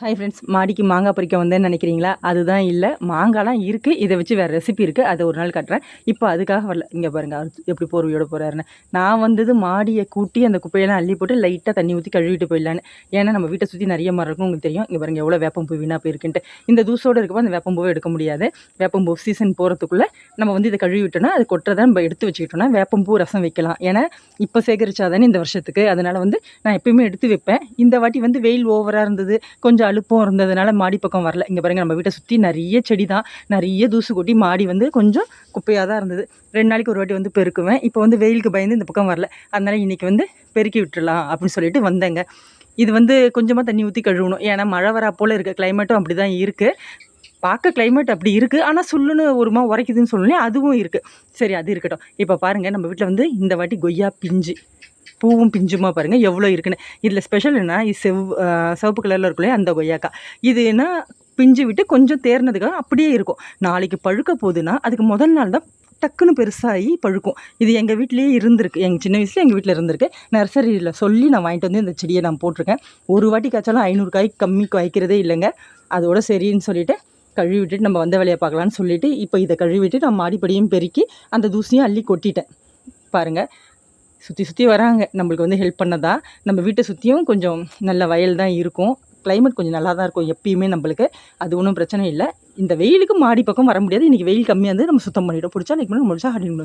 Hi friends, மாடிக்கு மாங்காய் பறிக்க வந்தேன்னு நினைக்கிறீங்களா? அதுதான் இல்லை, மாங்காய்லாம் இருக்குது. இதை வச்சு வேறு ரெசிபி இருக்குது, அதை ஒரு நாள் காட்டுறேன். இப்போ அதுக்காக வரல. இங்கே பாருங்கள் அவர் எப்படி போர்வையோட போகிறாருன்னு. நான் வந்தது மாடியை கூட்டி அந்த குப்பையெல்லாம் அள்ளி போட்டு லைட்டாக தண்ணி ஊற்றி கழுவிட்டு போயிடலான்னு. ஏன்னா நம்ம வீட்டை சுற்றி நிறைய மரம் இருக்கும், உங்களுக்கு தெரியும். இங்கே பாருங்கள் எவ்வளோ வேப்பம்பூ வீணாக போயிருக்குன்ட்டு. இந்த தூசோடு இருக்கப்போ அந்த வேப்பம்பூவை எடுக்க முடியாது. வேப்பம்பூ சீசன் போகிறதுக்குள்ளே நம்ம வந்து இதை கழுவி விட்டோம்னா அது கொட்டுறதை நம்ம எடுத்து வச்சுக்கிட்டோம்னா வேப்பம்பூ ரசம் வைக்கலாம். ஏன்னா இப்போ சேகரிச்சாதானே இந்த வருஷத்துக்கு. அதனால் வந்து நான் எப்பயுமே எடுத்து வைப்பேன். இந்த வாட்டி வந்து வெயில் ஓவராக இருந்தது, கொஞ்சம் அலுப்பும் இருந்ததுனால மாடி பக்கம் வரல. இங்கே பாருங்கள் நம்ம வீட்டை சுற்றி நிறைய செடி தான், நிறைய தூசு கொட்டி மாடி வந்து கொஞ்சம் குப்பையாக தான் இருந்தது. 2 நாளைக்கு ஒரு வாட்டி வந்து பெருக்குவேன். இப்போ வந்து வெயிலுக்கு பயந்து இந்த பக்கம் வரல. அதனால் இன்றைக்கி வந்து பெருக்கி விட்டுடலாம் அப்படின்னு சொல்லிட்டு வந்தேங்க. இது வந்து கொஞ்சமாக தண்ணி ஊற்றி கழுவணும். ஏன்னா மழை வரா போல் இருக்குது, கிளைமேட்டும் அப்படி தான் இருக்குது. பார்க்க கிளைமேட் அப்படி இருக்குது, ஆனால் சுல்லுன்னு ஒருமா உரைக்குதுன்னு சொல்லணும், அதுவும் இருக்குது. சரி, அது இருக்கட்டும். இப்போ பாருங்கள் நம்ம வீட்டில் வந்து இந்த வாட்டி கொய்யா பிஞ்சு, பூவும் பிஞ்சுமா பாருங்கள் எவ்வளோ இருக்குன்னு. இதில் ஸ்பெஷல் என்ன, இது சிவப்பு கலரில் இருக்குல்லையே அந்த கொய்யாக்காய். இது என்ன, பிஞ்சு விட்டு கொஞ்சம் தேர்னதுக்காக அப்படியே இருக்கும். நாளைக்கு பழுக்க போகுதுன்னா அதுக்கு முதல் நாள் தான் டக்குன்னு பெருசாகி பழுக்கும். இது எங்கள் வீட்டிலேயே இருந்திருக்கு, எங்கள் சின்ன வயசில் எங்கள் வீட்டில் இருந்திருக்கு. நர்சரியில் சொல்லி நான் வாங்கிட்டு வந்து இந்த செடியை நான் போட்டிருக்கேன். ஒரு வாட்டி காய்ச்சாலும் 500 காய் கம்மி காய்க்கிறதே இல்லைங்க. அதோட சரின்னு சொல்லிவிட்டு கழுவி விட்டுட்டு நம்ம வந்த வேலையை பார்க்கலான்னு சொல்லிவிட்டு இப்போ இதை கழுவி விட்டு நான் மாடிப்படியும் பெருக்கி அந்த தூசியும் அள்ளி கொட்டிட்டேன். பாருங்கள், சுற்றி வராங்க நம்மளுக்கு வந்து ஹெல்ப் பண்ணதா. நம்ம வீட்டை சுற்றியும் கொஞ்சம் நல்ல வயல் தான் இருக்கும், கிளைமேட் கொஞ்சம் நல்லா தான் இருக்கும் எப்பயுமே நம்மளுக்கு. அது ஒன்றும் பிரச்சனை இல்லை. இந்த வெயிலுக்கு மாடி பக்கம் வர முடியாது. இன்றைக்கி வெயில் கம்மியாக இருந்து நம்ம சுத்தம் பண்ணிவிட்டோம். பிடிச்சா லைக் பண்ணி முடிச்சா